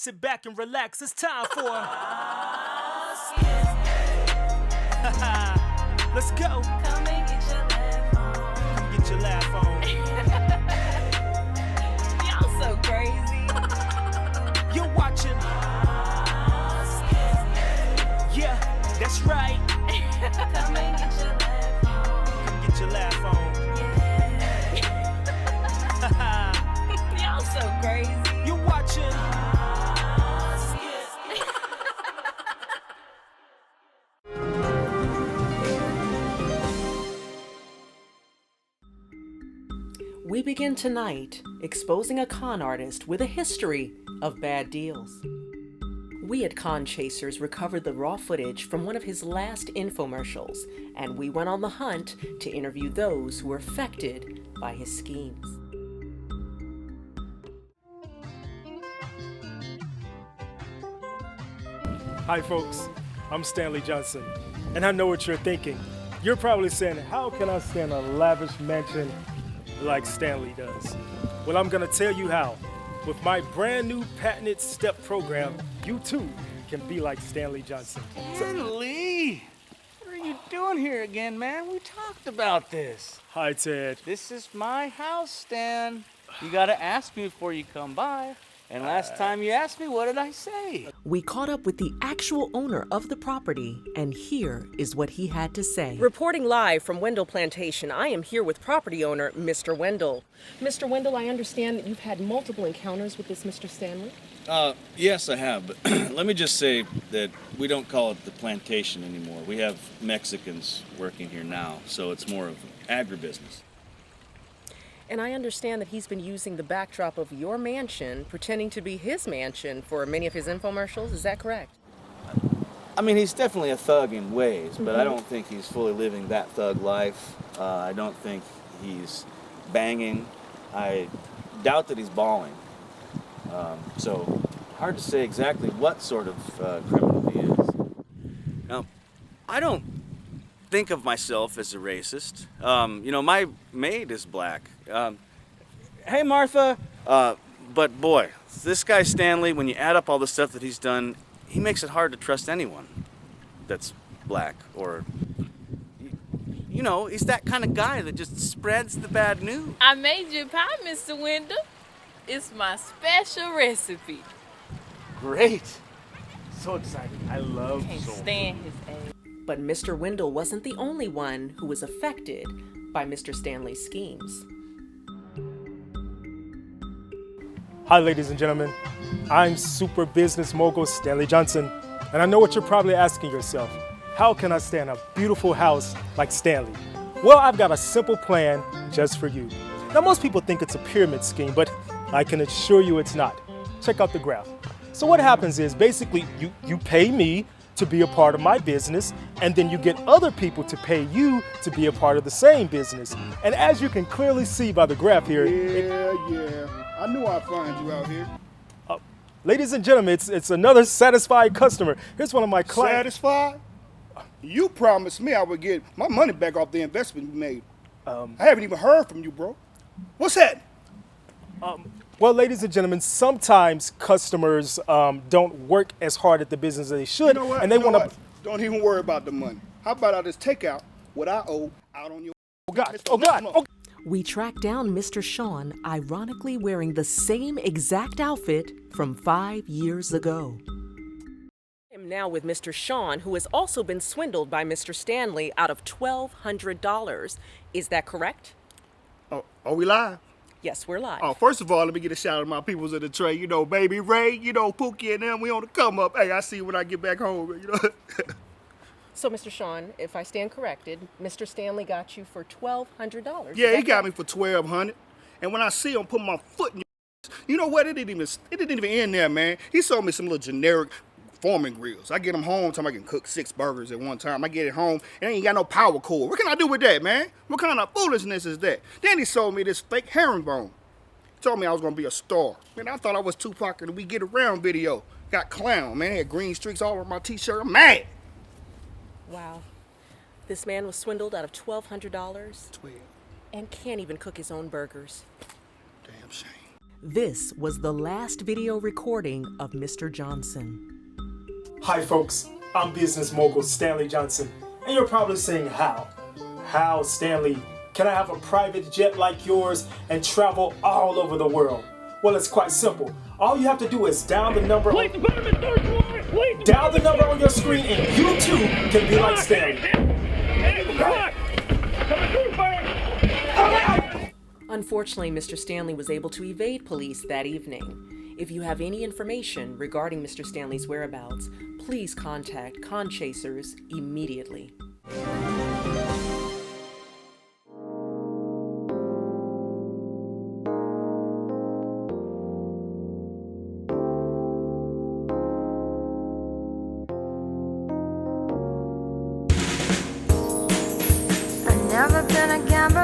Sit back and relax, it's time for Let's go. Come and get your laugh on. Come get your laugh on. Y'all so crazy. You're watching. Yeah, that's right. Come and get your laugh on. Come get your laugh on. Yeah. Y'all so crazy. You're watching. We begin tonight exposing a con artist with a history of bad deals. We at Con Chasers recovered the raw footage from one of his last infomercials, and we went on the hunt to interview those who were affected by his schemes. Hi folks, I'm Stanley Johnson, and I know what you're thinking. You're probably saying, how can I stay in a lavish mansion like Stanley does? Well, I'm gonna tell you how. With my brand new patented STEP program, you too can be like Stanley Johnson. Stanley! What are you doing here again, man? We talked about this. Hi, Ted. This is my house, Stan. You gotta ask me before you come by. And last time you asked me, what did I say? We caught up with the actual owner of the property, and here is what he had to say. Reporting live from Wendell Plantation, I am here with property owner Mr. Wendell. Mr. Wendell, I understand that you've had multiple encounters with this Mr. Stanley. Yes, I have, but let me just say that we don't call it the plantation anymore. We have Mexicans working here now, so it's more of agribusiness. And I understand that he's been using the backdrop of your mansion, pretending to be his mansion for many of his infomercials. Is that correct? I mean, he's definitely a thug in ways, but I don't think he's fully living that thug life. I don't think he's banging. I doubt that he's balling. So, hard to say exactly what sort of criminal he is. Now, I don't think of myself as a racist. My maid is black. Hey, Martha. But boy, this guy Stanley, when you add up all the stuff that he's done, he makes it hard to trust anyone that's black or, he's that kind of guy that just spreads the bad news. I made you a pie, Mr. Wendell. It's my special recipe. Great. So excited. I love Can't soul stand his ass. But Mr. Wendell wasn't the only one who was affected by Mr. Stanley's schemes. Hi, ladies and gentlemen. I'm super business mogul Stanley Johnson, and I know what you're probably asking yourself. How can I stay in a beautiful house like Stanley? Well, I've got a simple plan just for you. Now, most people think it's a pyramid scheme, but I can assure you it's not. Check out the graph. So what happens is basically you pay me to be a part of my business, and then you get other people to pay you to be a part of the same business. And as you can clearly see by the graph here, Yeah. I knew I'd find you out here. ladies and gentlemen, it's another satisfied customer. Here's one of my clients. Satisfied? You promised me I would get my money back off the investment you made. I haven't even heard from you, bro. What's that? Well, ladies and gentlemen, sometimes customers don't work as hard at the business as they should, You know what? and they You know want to. what? Don't even worry about the money. How about I just take out what I owe out on your... Oh God! Mr. Oh God! No. Oh. We tracked down Mr. Sean, ironically wearing the same exact outfit from 5 years ago. I am now with Mr. Sean, who has also been swindled by Mr. Stanley out of $1,200. Is that correct? Oh, are we live? Yes, we're live. Oh, first of all, let me get a shout out to my peoples in the trade. You know, Baby Ray, Pookie and them, we on the come up. Hey, I see you when I get back home, So, Mr. Sean, if I stand corrected, Mr. Stanley got you for $1,200. Yeah, he got me for $1,200. And when I see him put my foot in your... You know what? It didn't even end there, man. He sold me some little generic Foreman grills. I get them home, time I can cook 6 burgers at one time. I get it home, and ain't got no power cord. What can I do with that, man? What kind of foolishness is that? Then he sold me this fake herringbone. Told me I was gonna be a star. Man, I thought I was Tupac in the We Get Around video. Got clown, man. Had green streaks all over my t-shirt. I'm mad. Wow. This man was swindled out of $1,200 12. and can't even cook his own burgers. Damn shame. This was the last video recording of Mr. Johnson. Hi folks, I'm business mogul Stanley Johnson, and you're probably saying how? How, Stanley, can I have a private jet like yours and travel all over the world? Well, it's quite simple. All you have to do is dial the number on your screen and you too can be like Stanley. Unfortunately, Mr. Stanley was able to evade police that evening. If you have any information regarding Mr. Stanley's whereabouts, please contact Con Chasers immediately. I've never been a gambler.